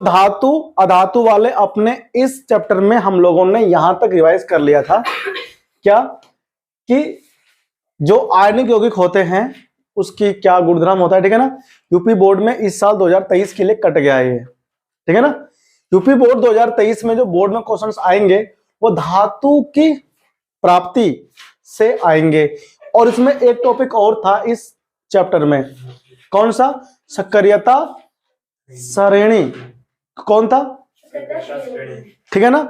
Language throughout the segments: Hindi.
धातु अधातु वाले अपने इस चैप्टर में हम लोगों ने यहां तक रिवाइज कर लिया था क्या कि जो आयनिक यौगिक होते हैं उसकी क्या गुणधर्म होता है, ठीक है ना। यूपी बोर्ड में इस साल 2023 के लिए कट गया है ये, ठीक है ना। यूपी बोर्ड 2023 में जो बोर्ड में क्वेश्चंस आएंगे वो धातु की प्राप्ति से आएंगे। और इसमें एक टॉपिक और था इस चैप्टर में, कौन सा, सक्रियता श्रेणी, कौन था, ठीक है ना,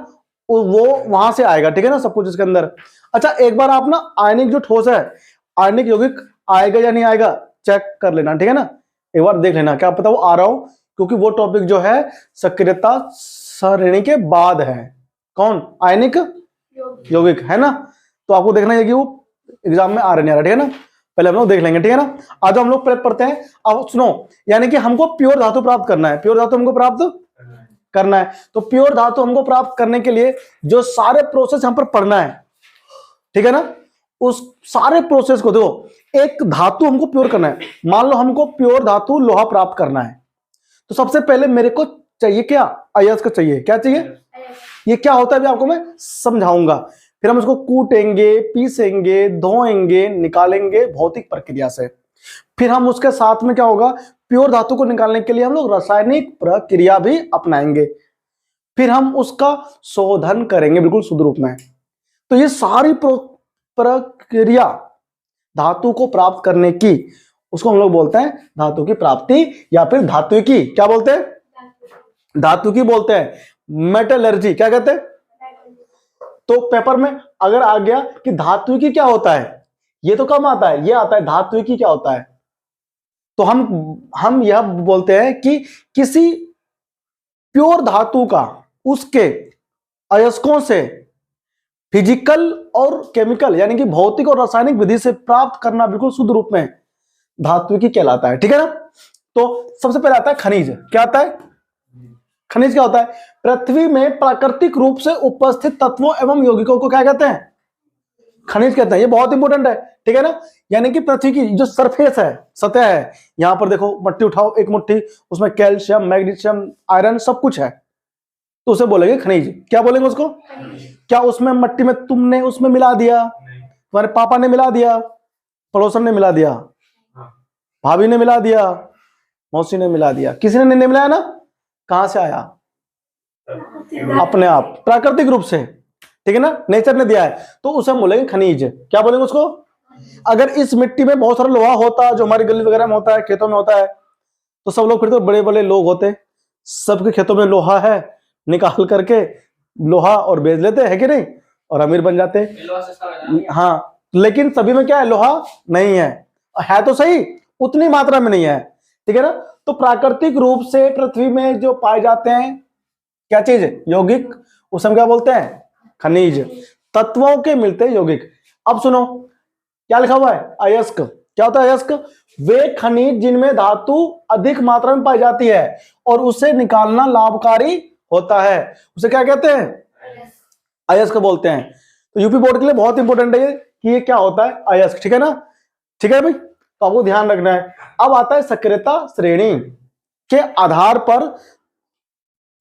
वो वहां से आएगा, ठीक है ना, सब कुछ इसके अंदर। अच्छा एक बार आप ना आयनिक जो ठोस है, आयनिक यौगिक आएगा या नहीं आएगा चेक कर लेना, ठीक है ना, एक बार देख लेना, क्या पता वो आ रहा हो, क्योंकि वो टॉपिक जो है सक्रियता श्रेणी के बाद है। कौन, आयनिक यौगिक, है ना। तो आपको देखना है कि वो एग्जाम में आ रहा नहीं आ रहा, ठीक है ना, पहले हम लोग देख लेंगे, ठीक है ना। आज हम लोग प्रेप पढ़ते हैं। अब सुनो, यानी कि हमको प्योर धातु प्राप्त करना है, प्योर धातु हमको प्राप्त करना है। तो प्योर धातु हमको प्राप्त करने के लिए जो सारे प्रोसेस यहां पर पढ़ना है, ठीक है ना, उस सारे प्रोसेस को देखो, एक धातु हमको प्योर करना है। मान लो हमको प्योर धातु लोहा प्राप्त करना है, तो सबसे पहले मेरे को चाहिए क्या, अयस्क चाहिए। क्या चाहिए, ये क्या होता है अभी आपको मैं समझाऊंगा। फिर हम उसको कूटेंगे, पीसेंगे, धोएंगे, निकालेंगे भौतिक प्रक्रिया से। फिर हम उसके साथ में क्या होगा, प्योर धातु को निकालने के लिए हम लोग रासायनिक प्रक्रिया भी अपनाएंगे। फिर हम उसका शोधन करेंगे बिल्कुल शुद्ध रूप में। तो ये सारी प्रक्रिया धातु को प्राप्त करने की, उसको हम लोग बोलते हैं धातु की प्राप्ति, या फिर धातु की, क्या बोलते हैं, धातु की बोलते हैं, मेटलर्जी, क्या कहते हैं। तो पेपर में अगर आ गया कि धातु की क्या होता है, ये तो कम आता है, ये आता है धातु की क्या होता है, तो हम यह बोलते हैं कि किसी प्योर धातु का उसके अयस्कों से फिजिकल और केमिकल यानी कि भौतिक और रासायनिक विधि से प्राप्त करना बिल्कुल शुद्ध रूप में धातु की कहलाता है, ठीक है ना। तो सबसे पहले आता है खनिज। क्या आता है, खनिज क्या होता है, पृथ्वी में प्राकृतिक रूप से उपस्थित तत्वों एवं यौगिकों को क्या कहते हैं, खनिज कहते हैं। ये बहुत इंपॉर्टेंट है, ठीक है ना। यानी कि पृथ्वी की जो सरफेस है, सतह है, यहां पर देखो मट्टी उठाओ एक मुट्ठी, उसमें कैल्शियम, मैग्नीशियम, आयरन सब कुछ है, तो उसे बोलेंगे खनिज। क्या बोलेंगे उसको, क्या उसमें मट्टी में तुमने उसमें मिला दिया, तुम्हारे पापा ने मिला दिया, पड़ोसन ने मिला दिया, भाभी ने मिला दिया, मौसी ने मिला दिया, किसी ने नहीं मिलाया ना, कहां से आया, अपने आप प्राकृतिक रूप से, ठीक है ना, नेचर ने दिया है, तो उसे हम बोलेंगे खनिज। क्या बोलेंगे उसको। अगर इस मिट्टी में बहुत सारा लोहा होता जो हमारी गली वगैरह में होता है, खेतों में होता है, तो सब लोग फिर तो बड़े बड़े लोग होते, सबके खेतों में लोहा है, निकाल करके लोहा और बेच लेते हैं कि नहीं, और अमीर बन जाते। हाँ, लेकिन सभी में क्या है, लोहा नहीं है तो सही, उतनी मात्रा में नहीं है, ठीक है ना। तो प्राकृतिक रूप से पृथ्वी में जो पाए जाते हैं क्या चीज, यौगिक, उसे हम क्या बोलते हैं, खनिज। तत्वों के मिलते यौगिक। अब सुनो क्या लिखा हुआ है, अयस्क। क्या होता है अयस्क, वे खनिज जिनमें धातु अधिक मात्रा में पाई जाती है और उसे निकालना लाभकारी होता है, उसे क्या कहते हैं, अयस्क बोलते हैं। तो यूपी बोर्ड के लिए बहुत इंपॉर्टेंट है कि ये क्या होता है, अयस्क, ठीक है ना। ठीक है भाई, तो आपको ध्यान रखना है। अब आता है सक्रियता श्रेणी के आधार पर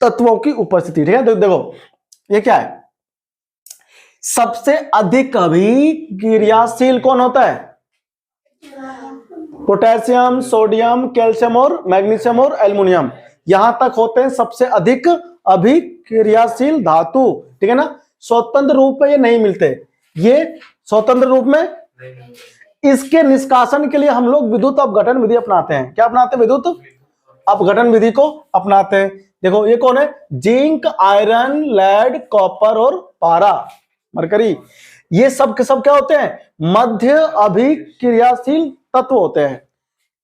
तत्वों की उपस्थिति, ठीक है। देखो ये क्या है, सबसे अधिक अभिक्रियाशील कौन होता है, पोटेशियम, सोडियम, कैल्शियम और मैग्नीशियम और एल्युमिनियम, यहां तक होते हैं सबसे अधिक अभिक्रियाशील धातु, ठीक है ना। स्वतंत्र रूप में ये नहीं मिलते, ये स्वतंत्र रूप में, इसके निष्कासन के लिए हम लोग विद्युत अपघटन विधि अपनाते हैं। क्या अपनाते हैं, विद्युत अपघटन विधि को अपनाते हैं। देखो ये कौन है, जिंक, आयरन, लेड, कॉपर और पारा, मरकरी, ये सब के सब क्या होते हैं, मध्य अभिक्रियाशील तत्व होते हैं,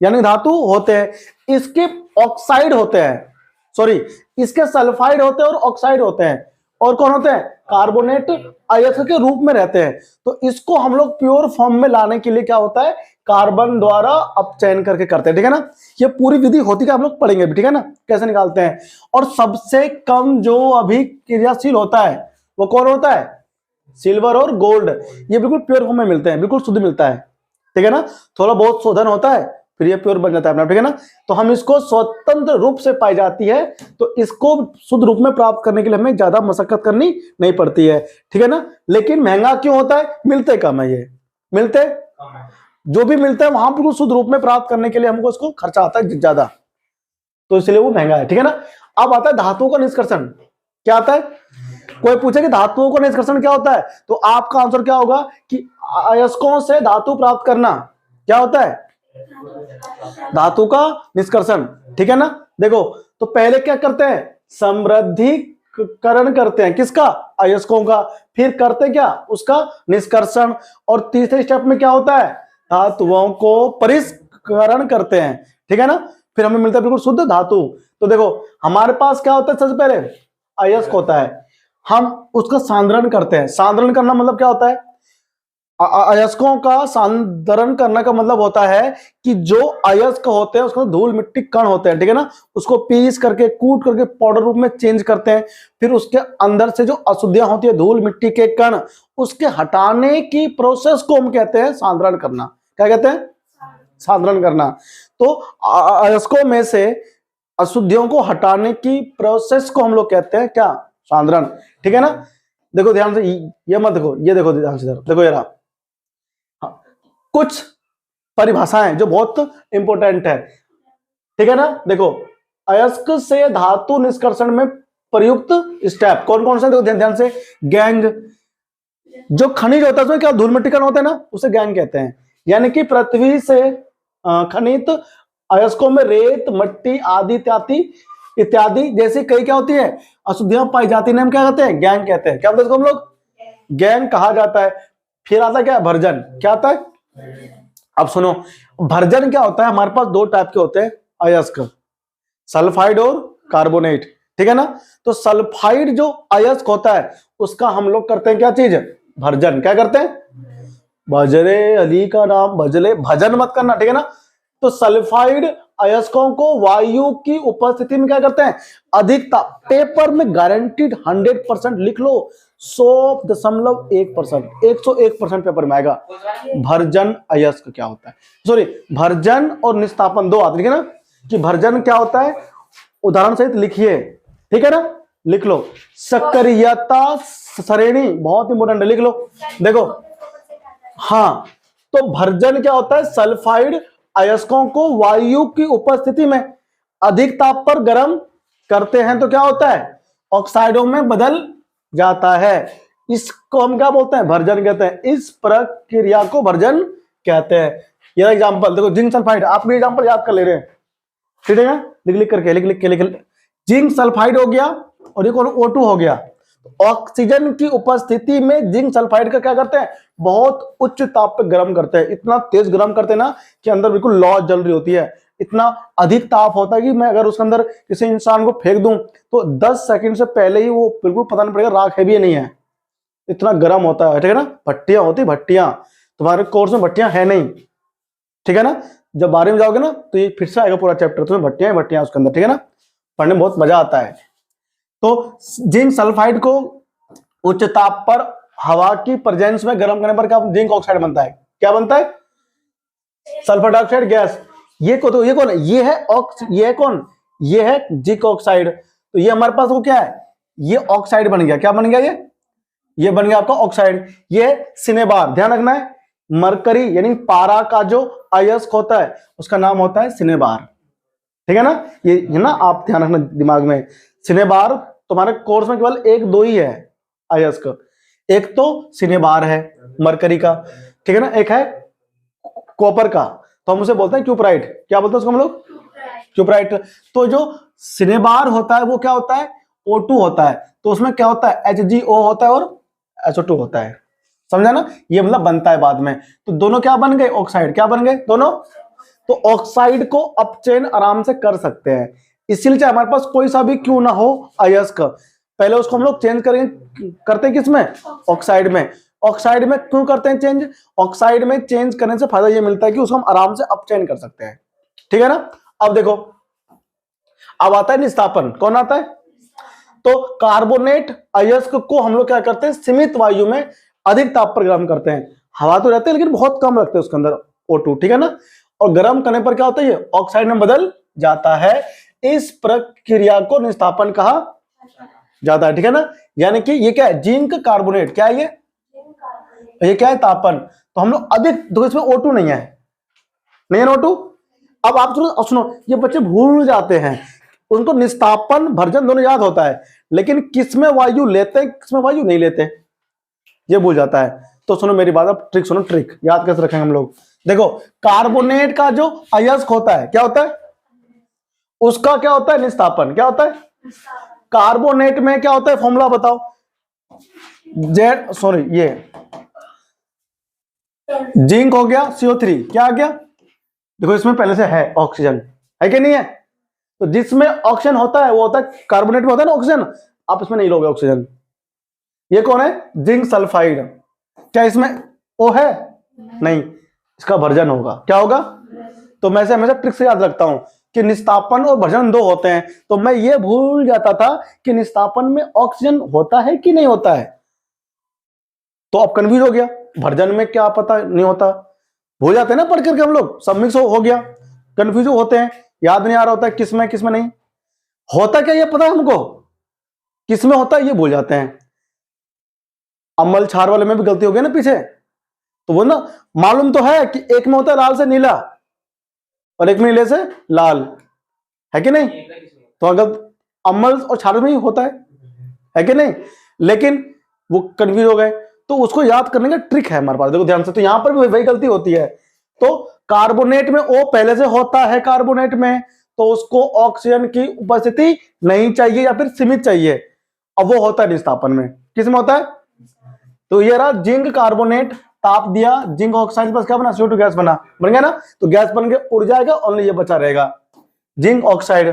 यानी धातु होते हैं। इसके ऑक्साइड होते हैं, सॉरी इसके सल्फाइड होते हैं और ऑक्साइड होते हैं, और कौन होते हैं, कार्बोनेट अयस्क के रूप में रहते हैं। तो इसको हम लोग प्योर फॉर्म में लाने के लिए क्या होता है, कार्बन द्वारा अपचयन करके करते हैं, ठीक है ना। ये पूरी विधि होती है, आप लोग पढ़ेंगे भी, ठीक है ना, कैसे निकालते हैं। और सबसे कम जो अभिक्रियाशील होता है वो कौन होता है, सिल्वर और गोल्ड, ये बिल्कुल प्योर फॉर्म में मिलते हैं, बिल्कुल शुद्ध मिलता है, ठीक है ना। थोड़ा बहुत शोधन होता है फिर ये प्योर बन जाता है अपना, ठीक है ना। तो हम इसको स्वतंत्र रूप से पाई जाती है, तो इसको शुद्ध रूप में प्राप्त करने के लिए हमें ज्यादा मशक्कत करनी नहीं पड़ती है, ठीक है ना। लेकिन महंगा क्यों होता है? मिलते कम है, ये मिलते जो भी मिलता है वहां पर शुद्ध रूप में प्राप्त करने के लिए हमको उसको खर्चा आता है ज्यादा, तो इसलिए वो महंगा है, ठीक है ना। अब आता है धातुओं का निष्कर्षण। क्या आता है? कोई पूछे कि धातुओं का निष्कर्षण क्या होता है, तो आपका आंसर क्या होगा कि अयस्कों से धातु प्राप्त करना। क्या होता है? धातु का निष्कर्षण, ठीक है ना। देखो, तो पहले क्या करते हैं? समृद्धिकरण करते हैं, किसका? अयस्कों का। फिर करते क्या? उसका निष्कर्षण। और तीसरे स्टेप में क्या होता है? धातुओं को परिष्करण करते हैं, ठीक है ना। फिर हमें मिलता है बिल्कुल शुद्ध धातु। तो देखो, हमारे पास क्या होता है? सबसे पहले अयस्क होता है, हम उसका सांद्रण करते हैं। सांद्रण करना मतलब क्या होता है? अयस्कों का सांद्रण करने का मतलब होता है कि जो अयस्क होते हैं उसको धूल मिट्टी कण होते हैं, ठीक है ना, उसको पीस करके कूट करके पाउडर रूप में चेंज करते हैं। फिर उसके अंदर से जो अशुद्धियां होती है, धूल मिट्टी के कण, उसके हटाने की प्रोसेस को हम कहते हैं सांद्रण करना। क्या कहते हैं? सांद्रण करना। तो अयस्कों में से अशुद्धियों को हटाने की प्रोसेस को हम लोग कहते हैं क्या? सांद्रण, ठीक है ना। देखो ध्यान से, ये मत देखो, ये देखो ध्यान से, देखो ये रहा कुछ परिभाषाएं जो बहुत इंपॉर्टेंट है, ठीक है ना। देखो, अयस्क से धातु निष्कर्षण में प्रयुक्त स्टेप कौन कौन से? देखो ध्यान से, गैंग, जो खनिज होता है उसमें क्या धूल मिट्टी कण होता है ना, उसे गैंग कहते हैं। यानी कि पृथ्वी से खनित अयस्कों में रेत, मट्टी आदि इत्यादि जैसी कई क्या होती है? अशुद्धियां पाई जाती है, हम क्या कहते हैं? गैंग कहते हैं। क्या बोलते हैं इसको हम लोग? गैंग कहा जाता है। फिर आता क्या? भर्जन। क्या आता है? अब सुनो, भर्जन क्या होता है? हमारे पास दो टाइप के होते हैं अयस्क, सल्फाइड और कार्बोनेट, ठीक है ना। तो सल्फाइड जो अयस्क होता है उसका हम लोग करते हैं क्या चीज? भर्जन। क्या करते हैं? भजरे अली का नाम भजले, भजन मत करना, ठीक है ना। तो सल्फाइड अयस्कों को वायु की उपस्थिति में क्या करते हैं? अधिकता, पेपर में गारंटीड 100% लिख लो, 100.1%, 101% पेपर में आएगा। भर्जन अयस्क क्या होता है? सॉरी, भर्जन और निस्तापन दो आते, ठीक है ना। कि भर्जन क्या होता है, उदाहरण सहित लिखिए, ठीक है ना, लिख लो। सक्रियता श्रेणी बहुत इंपॉर्टेंट है, लिख लो। देखो, हाँ, तो भर्जन क्या होता है? सल्फाइड अयस्कों को वायु की उपस्थिति में अधिक ताप पर गर्म करते हैं तो क्या होता है? ऑक्साइडों में बदल जाता है। इसको हम क्या बोलते हैं? भर्जन कहते हैं। इस प्रक्रिया को भर्जन कहते हैं। ये एग्जांपल देखो, जिंक सल्फाइड, आप भी एग्जांपल याद कर ले रहे हैं, ठीक है, लिख करके लिख जिंक सल्फाइड हो गया और ये O2 हो गया। ऑक्सीजन की उपस्थिति में जिंक सल्फाइड का क्या करते हैं? बहुत उच्च ताप पे गर्म करते हैं। इतना तेज गर्म करते हैं ना कि अंदर बिल्कुल लौ जल रही होती है। इतना अधिक ताप होता है कि मैं अगर उसके अंदर किसी इंसान को फेंक दूं तो 10 सेकंड से पहले ही वो बिल्कुल पता नहीं पड़ेगा राख है भी नहीं है, इतना गर्म होता है, ठीक है ना। भट्टियां होती, भट्टियां, तुम्हारे कोर्स में भट्टियां है नहीं, ठीक है ना। जब 12वीं में जाओगे ना तो ये फिर से आएगा पूरा चैप्टर, तुम्हें भट्टियां उसके अंदर, ठीक है ना, पढ़ने में बहुत मजा आता है। तो जिंक सल्फाइड को उच्च ताप पर हवा की प्रेजेंस में गर्म करने पर क्या जिंक ऑक्साइड बनता है? क्या बनता है? Sulphur dioxide gas. ये कौन है? ये है कौन? ये है जिंक ऑक्साइड। तो ये हमारे पास वो क्या है? ये ऑक्साइड बन गया। क्या बन गया? ये बन गया आपका ऑक्साइड। ये सिनेबार, ध्यान रखना है, मरकरी यानी पारा का जो अयस्क होता है उसका नाम होता है सिनेबार, ठीक है ना। ये ना आप ध्यान रखना दिमाग में, सिनेबार तुम्हारे कोर्स में केवल 1-2 ही है अयस्क। एक तो सिनेबार है मरकरी का, ठीक है ना, एक है कॉपर का, तो हम उसे बोलते हैं क्यूपराइट। क्या बोलते हैं उसको हम लोग? क्यूपराइट। तो जो सिनेबार होता है वो क्या होता है? O2 होता है। तो उसमें क्या होता है? HgO होता है और SO2 होता है, समझा ना। ये मतलब बनता है बाद में। तो दोनों क्या बन गए? ऑक्साइड। क्या बन गए दोनों? तो ऑक्साइड को अपचयन आराम से कर सकते हैं, इसीलिए चाहे हमारे पास कोई सा भी क्यों ना हो अयस्क, पहले उसको हम लोग चेंज करते हैं किसमें? ऑक्साइड में। ऑक्साइड में क्यों करते हैं चेंज? ऑक्साइड में चेंज करने से फायदा ये मिलता है कि उसको हम आराम से अपचयन कर सकते हैं, ठीक है ना। अब देखो, अब आता है निस्तापन। कौन आता है? तो कार्बोनेट अयस्क को हम लोग क्या करते हैं? सीमित वायु में अधिक ताप पर गर्म करते हैं। हवा तो रहती है लेकिन बहुत कम रखते हैं उसके अंदर O2, ठीक है ना। और गर्म करने पर क्या होता है, ये ऑक्साइड में बदल जाता है। इस प्रक्रिया को निस्तापन कहा जाता है, ठीक है ना। यानी कि ये क्या है, जिंक कार्बोनेट, क्या है ये क्या है, तापन। तो हम लोग अधिक, देखो इसमें O2 नहीं है, नहीं है O2। अब आप सुनो, ये बच्चे भूल जाते हैं, उनको निस्तापन भर्जन दोनों याद होता है, लेकिन किसमें वायु लेते हैं किसमें वायु नहीं लेते, ये भूल जाता है। तो सुनो मेरी बात, अब ट्रिक सुनो, ट्रिक याद कैसे रखेंगे हम लोग। देखो कार्बोनेट का जो अयस्क होता है क्या होता है, उसका क्या होता है, निस्तापन। क्या होता है, कार्बोनेट में क्या होता है, फॉर्मूला बताओ। ये जिंक हो गया, CO3 क्या आ गया, देखो इसमें पहले से है ऑक्सीजन, है कि नहीं है। तो जिसमें ऑक्सीजन होता है वो होता है, कार्बोनेट में होता है ना ऑक्सीजन, आप इसमें नहीं लोगे ऑक्सीजन। ये कौन है, जिंक सल्फाइड। क्या इसमें O है, नहीं, इसका भर्जन होगा, क्या होगा। तो मैं से हमेशा ट्रिक से याद रखता हूं कि निस्तापन और भर्जन दो होते हैं। तो मैं ये भूल जाता था कि निस्तापन में ऑक्सीजन होता है कि नहीं होता है, तो अब कंफ्यूज हो गया, भर्जन में क्या पता नहीं होता, भूल जाते हैं ना पढ़ करके हम लोग, सब मिक्स हो गया, कंफ्यूज होते हैं, याद नहीं आ रहा होता है किसमें किसमें नहीं होता, क्या ये पता है हमको किसमें होता है, ये भूल जाते हैं। अम्ल क्षार वाले में भी गलती हो गई ना पीछे, तो वो ना मालूम तो है कि एक में होता है लाल से नीला और एक में नीले से लाल, है कि नहीं। तो अगर अम्ल और क्षार में ही होता है कि नहीं, लेकिन वो कंफ्यूज हो गए। तो उसको याद करने का ट्रिक है हमारे पास, देखो ध्यान से। तो यहां पर भी वही गलती होती है। तो कार्बोनेट में O पहले से होता है कार्बोनेट में, तो उसको ऑक्सीजन की उपस्थिति नहीं चाहिए या फिर सीमित चाहिए, अब वो होता है निस्तापन में, किसमें होता है। तो ये रहा जिंक कार्बोनेट, ताप दिया, जिंक ऑक्साइड पर क्या बना, CO2 गैस बन गया ना। तो गैस बन के उड़ जाएगा, ओनली ये बचा रहेगा जिंक ऑक्साइड।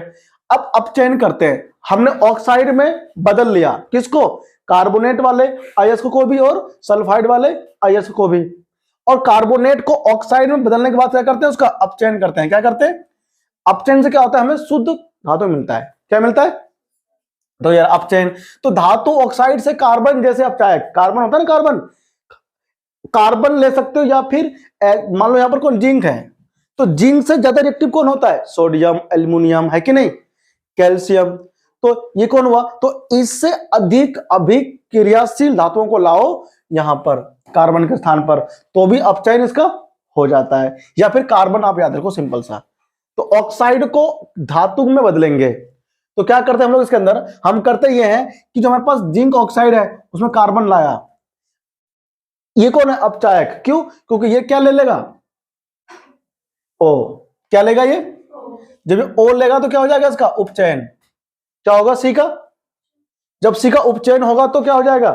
अब अपचयन करते हैं, हमने ऑक्साइड में बदल लिया किसको, कार्बोनेट वाले अयस्क को भी और सल्फाइड वाले अयस्क को भी। और कार्बोनेट को ऑक्साइड में बदलने के बाद क्या करते हैं, उसका अपचयन करते हैं। क्या करते हैं, अपचयन से क्या होता है, हमें शुद्ध धातु मिलता है। क्या मिलता है, तो यार अपचयन। तो धातु ऑक्साइड से कार्बन जैसे अपचायक, कार्बन होता है ना, कार्बन ले सकते हो, या फिर मान लो यहां पर कौन, जिंक है, तो जिंक से ज्यादा रिएक्टिव कौन होता है, सोडियम, एल्युमिनियम, है कि नहीं, कैल्शियम। तो ये कौन हुआ, तो इससे अधिक अभिक्रियाशील धातुओं को लाओ यहां पर कार्बन के स्थान पर, तो भी अपचयन इसका हो जाता है। या फिर कार्बन आप याद रखो, सिंपल सा। तो ऑक्साइड को धातु में बदलेंगे, तो क्या करते हैं हम लोग इसके अंदर, हम करते ये हैं कि जो हमारे पास जिंक ऑक्साइड है उसमें कार्बन लाया, ये कौन है, अपचायक। क्यों, क्योंकि ये क्या ले लेगा, O। क्या लेगा ये, जब O लेगा तो क्या हो जाएगा इसका उपचयन, क्या होगा, C का। जब C का उपचयन होगा तो क्या हो जाएगा,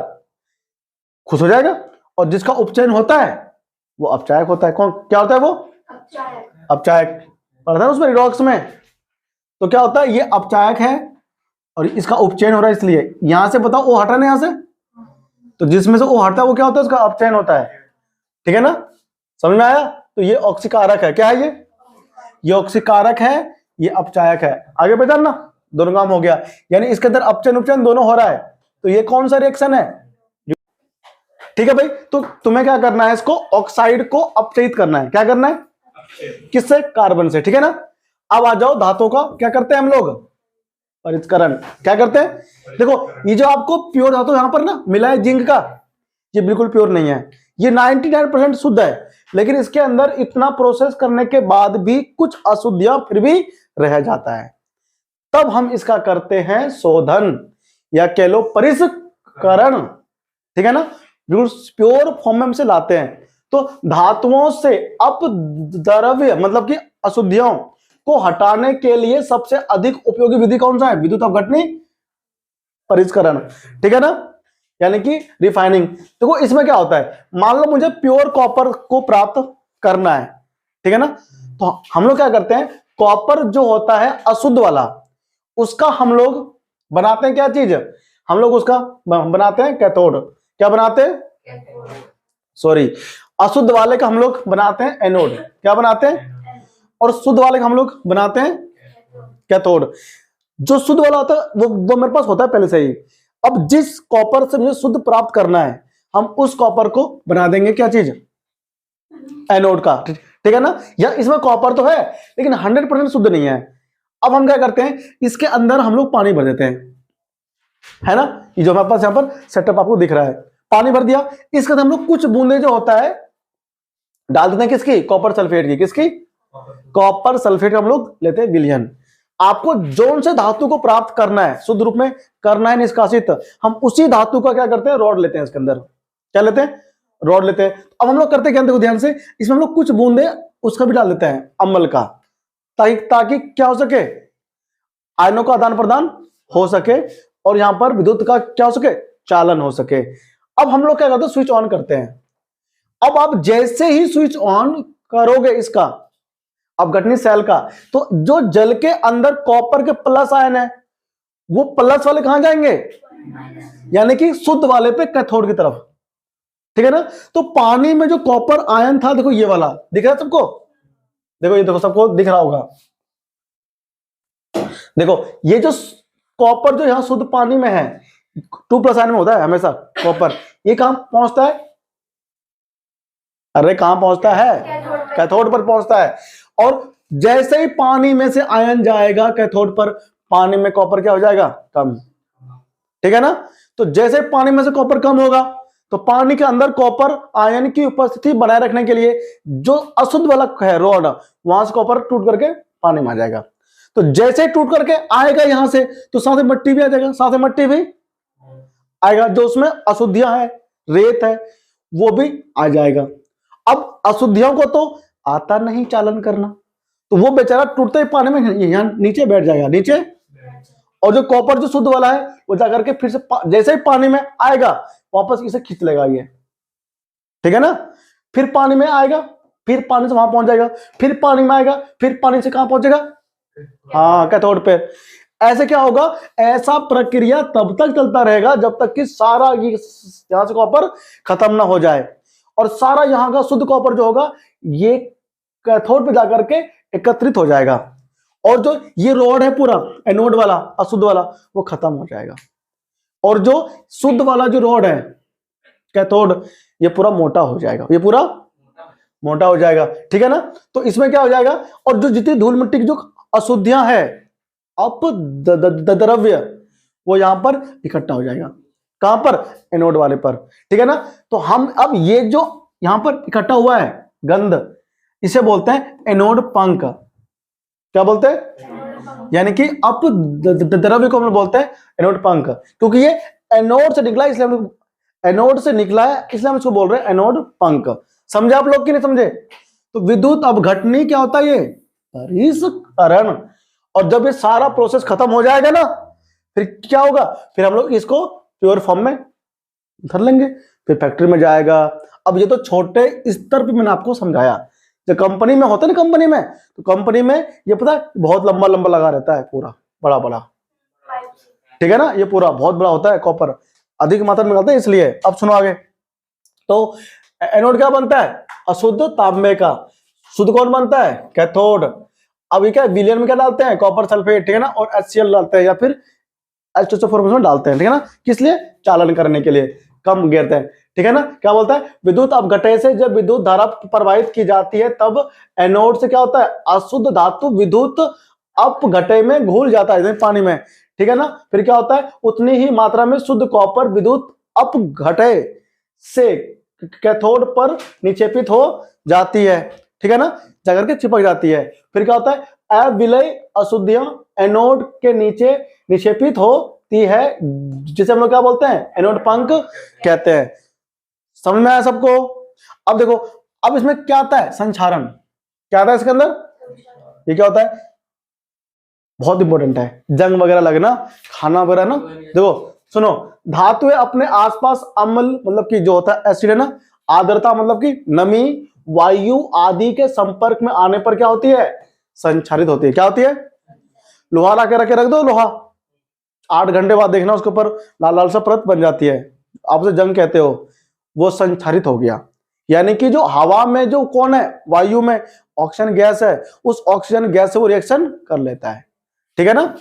खुश हो जाएगा। और जिसका उपचयन होता है वो अपचायक होता है। कौन, क्या होता है वो, अपचायक। पढ़ा था उसमें रिडॉक्स में। तो क्या होता है, ये अपचायक है और इसका उपचयन हो रहा है, इसलिए यहां से बताओ O हटा ना, यहां से, तो जिसमें से O हटता है वो क्या होता है, उसका अपचयन होता है, ठीक है ना, समझ में आया। तो ये ऑक्सीकारक है, क्या है ये ऑक्सीकारक है, ये अपचायक है। आगे पहचान ना, दोनों काम हो गया, यानी इसके अंदर अपचयन उपचयन दोनों हो रहा है। तो ये कौन सा रिएक्शन है, ठीक है भाई। तो तुम्हें क्या करना है, इसको ऑक्साइड को अपचयित करना है। क्या करना है, किससे, कार्बन से, ठीक है ना। अब आ जाओ धातु का, क्या करते हैं हम लोग, परिष्करण। क्या करते हैं, देखो ये जो आपको प्योर धातु यहां पर ना मिला है जिंक का, ये बिल्कुल प्योर नहीं है, ये 99% शुद्ध है, लेकिन इसके अंदर इतना प्रोसेस करने के बाद भी कुछ अशुद्धियां फिर भी रह जाता है। तब हम इसका करते हैं शोधन, या कह लो परिष्करण, ठीक है ना, बिल्कुल प्योर फॉर्म में से लाते हैं। तो धातुओं से अपद्रव्य मतलब कि अशुद्धियों को हटाने के लिए सबसे अधिक उपयोगी विधि कौन सा है, विद्युत अपघटनी परिष्करण, ठीक है ना, यानी कि रिफाइनिंग। देखो इसमें क्या होता है, मान लो मुझे प्योर कॉपर को प्राप्त करना है, ठीक है ना, तो हम लोग क्या करते हैं, कॉपर जो होता है अशुद्ध वाला, उसका हम लोग बनाते हैं क्या चीज, हम लोग उसका बनाते हैं कैथोड। क्या बनाते हैं, सॉरी, अशुद्ध वाले का हम लोग बनाते हैं एनोड। क्या बनाते हैं, और शुद्ध वाले का हम लोग बनाते हैं कैथोड। जो शुद्ध वाला होता है वो मेरे पास होता है पहले से ही। अब जिस कॉपर से मुझे शुद्ध प्राप्त करना है, हम उस कॉपर को बना देंगे क्या चीज, एनोड का, ठीक है ना। या इसमें कॉपर तो है लेकिन 100% शुद्ध नहीं है। अब हम क्या करते हैं, इसके अंदर हम लोग पानी भर देते हैं, है ना। ये जो हमारे पास यहाँ पर सेटअप आपको दिख रहा है, पानी भर दिया, इसके अंदर हम लोग कुछ बूंदे जो होता है डाल देते हैं, किसकी, कॉपर सल्फेट की, किसकी, कॉपर सल्फेट हम लोग लेते हैं विलयन। आपको जोन से धातु को प्राप्त करना है, शुद्ध रूप में करना है निष्कासित, हम उसी धातु का क्या करते हैं, रॉड लेते हैं, इसके अंदर क्या लेते हैं, रॉड लेते हैं। अब हम लोग करते क्या, देखो ध्यान से, इसमें हम लोग कुछ बूंदे उसका भी डाल देते हैं, अम्ल का, ताकि क्या हो सके, आयनों का आदान प्रदान हो सके और यहां पर विद्युत का क्या हो सके, चालन हो सके। अब हम लोग क्या करते हैं, स्विच ऑन करते हैं। अब आप जैसे ही स्विच ऑन करोगे इसका, अब घटनी सेल का, तो जो जल के अंदर कॉपर के प्लस आयन है वो प्लस वाले कहां जाएंगे, यानी कि शुद्ध वाले पे, कैथोड की तरफ, ठीक है ना। तो पानी में जो कॉपर आयन था, देखो ये वाला दिख रहा है सबको, देखो ये देखो सबको दिख रहा होगा, देखो ये जो कॉपर जो यहां शुद्ध पानी में है, 2+ आयन में होता है हमेशा कॉपर, ये कहां पहुंचता है, अरे कहां पहुंचता है, कैथोड पर पहुंचता है। और जैसे ही पानी में से आयन जाएगा कैथोड पर, पानी में कॉपर क्या हो जाएगा, कम, ठीक है ना। तो जैसे पानी में से कॉपर कम होगा तो पानी के अंदर कॉपर आयन की उपस्थिति बनाए रखने के लिए जो अशुद्ध वाला है रॉड, वहां से कॉपर टूट करके पानी में आ जाएगा। तो जैसे टूट करके आएगा यहां से, तो साथ में मट्टी भी आ जाएगा, साथ में मट्टी भी आएगा, जो उसमें अशुद्धियां है, रेत है, वो भी आ जाएगा। अब अशुद्धियों को तो आता नहीं चालन करना, तो वो बेचारा टूटते ही पानी में यहां नीचे बैठ जाएगा, नीचे, और जो कॉपर जो शुद्ध वाला है वो जाकर के फिर से जैसे ही पानी में आएगा वापस इसे खींच लेगा ये, ठीक है ना। फिर पानी में आएगा, फिर पानी से वहां पहुंच जाएगा, फिर पानी में आएगा, फिर पानी से कहां पहुंचेगा, हाँ कैथोड पे। ऐसे क्या होगा, ऐसा प्रक्रिया तब तक चलता रहेगा जब तक कि सारा यहां से कॉपर खत्म ना हो जाए, और सारा यहां का शुद्ध कॉपर जो होगा ये कैथोड पे जाकर के एकत्रित हो जाएगा, और जो ये रॉड है पूरा एनोड वाला अशुद्ध वाला वो खत्म हो जाएगा, और जो शुद्ध वाला जो रॉड है कैथोड ये पूरा मोटा हो जाएगा, ये पूरा मोटा हो जाएगा, ठीक है ना। तो इसमें क्या हो जाएगा, और जो जितनी धूल मिट्टी की जो अशुद्धियां है, अपद्रव्य, वो यहां पर इकट्ठा हो जाएगा, कहां पर, एनोड वाले पर, ठीक है ना। तो हम अब ये जो यहां पर इकट्ठा हुआ है गंध, इसे बोलते हैं एनोड पंख, क्या बोलते हैं, यानी कि अपद्रव्य को हम लोग बोलते हैं एनोड पंख, क्योंकि ये एनोड से निकला इसलिए हम एनोड से निकला है इसलिए हम इसको बोल रहे हैं एनोड पंख। समझे आप लोग कि नहीं समझे। तो विद्युत अपघटनी क्या होता है, ये परिष्करण, और जब ये सारा प्रोसेस खत्म हो जाएगा ना, फिर क्या होगा, फिर हम लोग इसको प्योर फॉर्म में धर लेंगे, फिर फैक्ट्री में जाएगा। अब ये तो छोटे स्तर पे मैंने आपको समझाया, जो कंपनी में होता है ना, कंपनी में, तो कंपनी में ये पता है बहुत लंबा लंबा लगा रहता है, पूरा बड़ा बड़ा, ठीक है ना, ये पूरा बहुत बड़ा होता है, कॉपर अधिक मात्रा में निकलता है इसलिए। अब सुनो आगे, तो एनोड क्या बनता है, अशुद्ध तांबे का, शुद्ध कौन बनता है, कैथोड। अब ये क्या विलयन में क्या डालते हैं, कॉपर सल्फेट, ठीक है ना, और HCl डालते हैं या फिर H2SO4 डालते हैं, ठीक है ना, किस लिए, चालन करने के लिए, कम गिरते हैं, ठीक है ना। क्या बोलता है, विद्युत अपघटय से जब विद्युत धारा प्रवाहित की जाती है तब एनोड से क्या होता है, अशुद्ध धातु विद्युत अपघटय में घुल जाता है पानी में, ठीक है ना। फिर क्या होता है, उतनी ही मात्रा में शुद्ध कॉपर विद्युत अपघटय से कैथोड पर निक्षेपित हो जाती है, ठीक है ना, जाकर के चिपक जाती है। फिर क्या होता है, अविलय अशुद्धियां एनोड के नीचे निक्षेपित होती है, जिसे हम लोग क्या बोलते हैं, एनोड पंख कहते हैं। समझ में आया सबको। अब देखो, अब इसमें क्या आता है, संक्षारण, क्या आता है इसके अंदर, ये क्या होता है, बहुत इंपॉर्टेंट है, जंग वगैरह लगना, खाना वगैरह ना। देखो सुनो, धातुएं अपने आसपास अम्ल मतलब कि जो होता है एसिड है ना, आर्द्रता मतलब कि नमी, वायु आदि के संपर्क में आने पर क्या होती है, संक्षारित होती है। क्या होती है, लोहा ला के रख दो, लोहा 8 घंटे बाद देखना उसके ऊपर लाल लाल सा परत बन जाती है, आप उसे जंग कहते हो, वो संक्षारित हो गया। यानी कि जो हवा में जो कौन है, वायु में ऑक्सीजन गैस है, उस ऑक्सीजन गैस से वो रिएक्शन कर लेता है, ठीक है ना।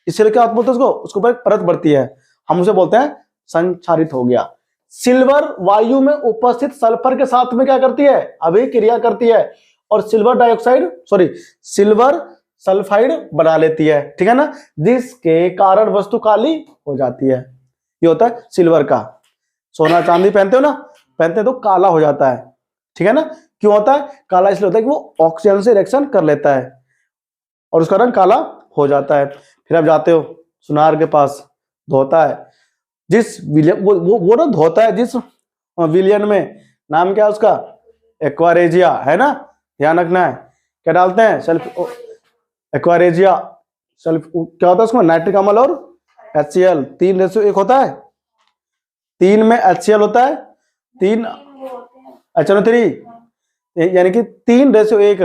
इसलिए क्या बोलते हैं उसको, उसके ऊपर एक परत बढ़ती है, हम उसे बोलते हैं संक्षारित हो गया। सिल्वर वायु में उपस्थित सल्फर के साथ में क्या करती है, अभिक्रिया करती है, और सिल्वर डाइऑक्साइड सिल्वर सल्फाइड बना लेती है, ठीक है ना, जिसके कारण वस्तु काली हो जाती है। ये होता है सिल्वर का। सोना चांदी पहनते हो ना, पहनते हैं तो काला हो जाता है, ठीक है ना। क्यों होता है काला? इसलिए होता है कि वो ऑक्सीजन से रिएक्शन कर लेता है और उसका रंग काला हो जाता है। फिर आप जाते हो सुनार के पास, धोता है जिस विलियन, वो ना धोता है जिस विलियन में, नाम क्या है उसका? एक्वारेजिया, है ना, ध्यान रखना है। क्या डालते हैं? सल्फ एक्वारेजिया, सल्फ क्या होता है उसमें? नाइट्रिक अम्ल और HCl 3:1 होता है। 3 में HCl होता है, 3 HNO3, यानी कि 3:1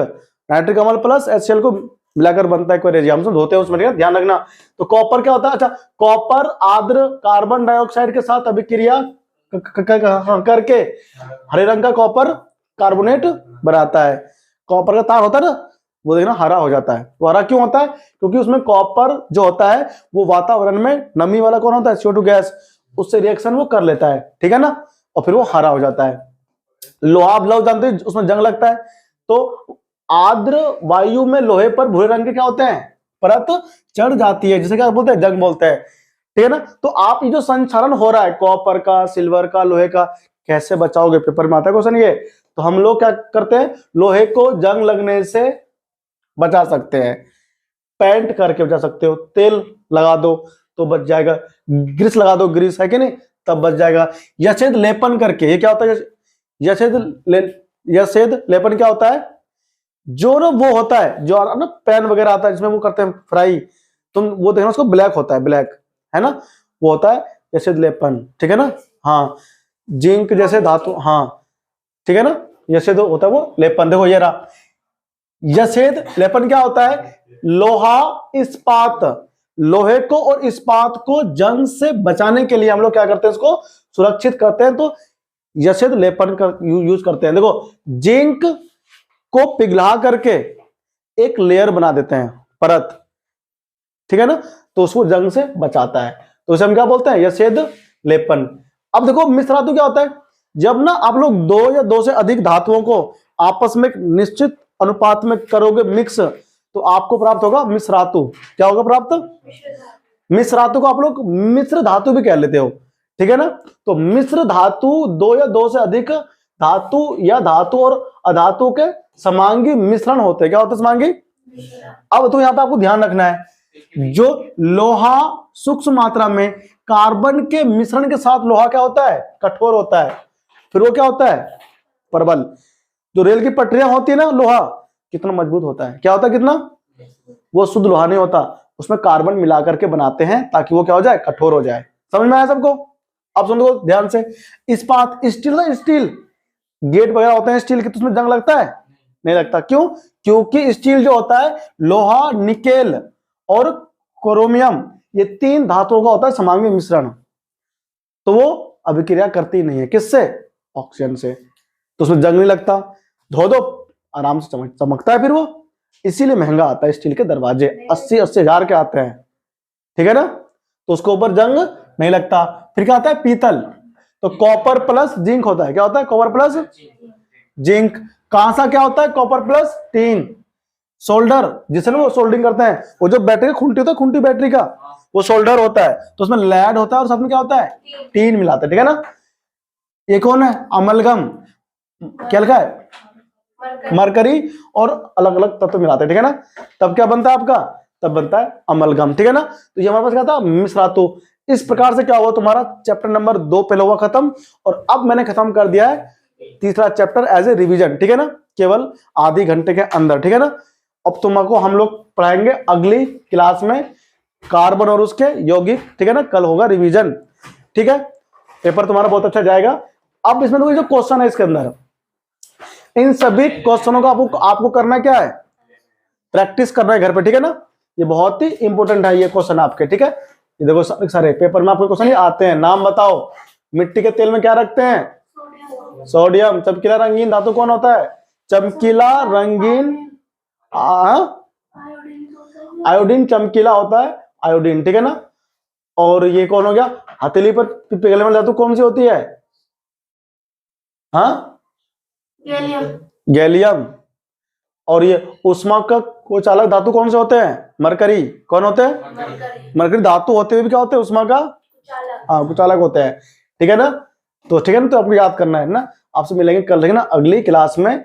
नाइट्रिक अम्ल प्लस HCl को मिलाकर बनता है एक्वारेजिया। हम सब धोते हैं उसमें, ध्यान रखना। तो कॉपर क्या होता है? अच्छा, कॉपर आर्द्र कार्बन डाइऑक्साइड के साथ अभिक्रिया करके हरे रंग का कॉपर कार्बोनेट बनाता है। कॉपर का तार होता है ना, वो देखना हरा हो जाता है। तो हरा क्यों होता है? क्योंकि उसमें कॉपर जो होता है वो वातावरण में नमी वाला कौन होता है? CO2 गैस, उससे रिएक्शन वो कर लेता है, ठीक है ना, और फिर वो हरा हो जाता है। लोहा आप लोग जानते हैं उसमें जंग लगता है, तो आर्द्र वायु में लोहे पर भूरे रंग के क्या होते हैं? परत चढ़ जाती है, जिसे क्या बोलते हैं? जंग बोलते हैं, ठीक है ना। तो आप ये जो संक्षारण हो रहा है कॉपर का, सिल्वर का, लोहे का, कैसे बचाओगे? पेपर में आता है क्वेश्चन ये। तो हम लोग क्या करते हैं? लोहे को जंग लगने से बचा सकते हैं, पेंट करके बचा सकते हो, तेल लगा दो तो बच जाएगा, ग्रीस लगा दो, ग्रीस है कि नहीं, तब बच जाएगा। यशेद लेपन करके, ये क्या होता है? यशेद लेपन क्या होता है? जो ना वो होता है जो ना पेन वगैरह आता है जिसमें वो करते हैं फ्राई, तुम वो देखना उसको ब्लैक होता है, ब्लैक, है ना, वो होता है यशेद लेपन, ठीक है ना। हाँ, जिंक जैसे धातु, हाँ ठीक है ना, यशेद होता है वो लेपन। देखो ये रहा यशेद लेपन। क्या होता है? लोहा इस्पात, लोहे को और इस्पात को जंग से बचाने के लिए हम लोग क्या करते हैं? इसको सुरक्षित करते हैं, तो यशेद लेपन का यूज करते हैं। देखो जिंक को पिघला करके एक लेयर बना देते हैं, परत, ठीक है ना, तो उसको जंग से बचाता है, तो उसे हम क्या बोलते हैं? यशेद लेपन। अब देखो मिश्र धातु क्या होता है? जब ना आप लोग 2 या 2 से अधिक धातुओं को आपस में एक निश्चित अनुपात में करोगे मिक्स, तो आपको प्राप्त होगा मिश्र धातु। क्या होगा प्राप्त? मिश्र धातु को आप लोग मिश्र धातु भी कह लेते हो, ठीक है ना। तो मिश्र धातु 2 या 2 से अधिक धातु या धातु और अधातु के समांगी मिश्रण होते हैं। क्या होते हैं? समांगी। अब तो यहां पे आपको ध्यान रखना है, जो लोहा सूक्ष्म मात्रा में कार्बन के मिश्रण के साथ लोहा क्या होता है? कठोर होता है, फिर वो क्या होता है? प्रबल। जो रेल की पटरियां होती है ना, लोहा कितना मजबूत होता है? क्या होता है? कितना? वो शुद्ध लोहा नहीं होता, उसमें कार्बन मिला करके बनाते हैं ताकि वो क्या हो जाए? कठोर हो जाए। समझ में आया सबको? अब सुन लो ध्यान से। इस्पात, स्टील ना, स्टील गेट वगैरह होते हैं स्टील के, तो उसमें जंग लगता है? नहीं लगता। क्यों? क्योंकि स्टील जो होता है लोहा, निकेल और क्रोमियम, ये 3 धातुओं का होता है समांगी मिश्रण, तो वो अभिक्रिया करती नहीं है। किससे? ऑक्सीजन से, तो उसमें जंग नहीं लगता। धो दो आराम से चमकता है फिर वो, इसीलिए महंगा आता है स्टील के दरवाजे, 80-80 हजार के आते हैं, ठीक है ना, तो उसके ऊपर जंग नहीं लगता। फिर क्या आता है? पीतल, तो कॉपर प्लस जिंक होता है। क्या होता है? Copper plus zinc. कांसा क्या होता है? Copper plus tin. सोल्डर, जिसे वो सोल्डिंग करते हैं, वो जो बैटरी का खूंटी होता है, खूंटी बैटरी का, वो सोल्डर होता है, तो उसमें लैड होता है और साथ में क्या होता है? टीन मिलाते हैं, ठीक है ना। ये कौन है? अमलगम। क्या लिखा है? मरकरी और अलग अलग तत्व मिलाते हैं, ठीक है ना, तब क्या बनता है आपका? तब बनता है अमलगम, ठीक है ना। तो ये हमारे पास क्या था? मिश्र धातु। इस प्रकार से क्या हुआ तुम्हारा चैप्टर नंबर 2 पहले हुआ खत्म, और अब मैंने खत्म कर दिया है तीसरा चैप्टर एज ए रिवीजन, ठीक है ना, केवल आधे घंटे के अंदर, ठीक है ना। अब तुमको हम लोग पढ़ाएंगे अगली क्लास में कार्बन और उसके यौगिक, ठीक है ना, कल होगा रिवीजन, ठीक है। पेपर तुम्हारा बहुत अच्छा जाएगा। अब इसमें तो जो क्वेश्चन है इसके अंदर, इन सभी क्वेश्चनों का आपको करना क्या है? प्रैक्टिस करना है घर पे, ठीक है ना। ये बहुत ही इंपॉर्टेंट है ये क्वेश्चन आपके, ठीक है। ये देखो सारे पेपर में आपके क्वेश्चन आते हैं। नाम बताओ, मिट्टी के तेल में क्या रखते हैं? सोडियम। चमकीला रंगीन धातु कौन होता है? चमकीला रंगीन आयोडीन चमकीला होता है, आयोडीन, ठीक है ना। और ये कौन हो गया? हथेली पर पिघलने वाली धातु कौन सी होती है? हाँ, गैलियम। और ये ऊष्मा का कुचालक धातु कौन से होते हैं? मरकरी। कौन होते हैं? मरकरी धातु होते हुए भी क्या होते हैं? ऊष्मा का हाँ कुचालक होते हैं। ठीक है ना? तो ठीक है ना, तो आपको याद करना है ना। आपसे मिलेंगे कल, ठीक है ना, अगली क्लास में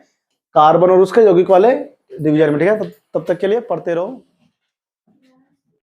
कार्बन और उसके यौगिक वाले डिवीजन में। ठीक है, तब तक के लिए पढ़ते रहो।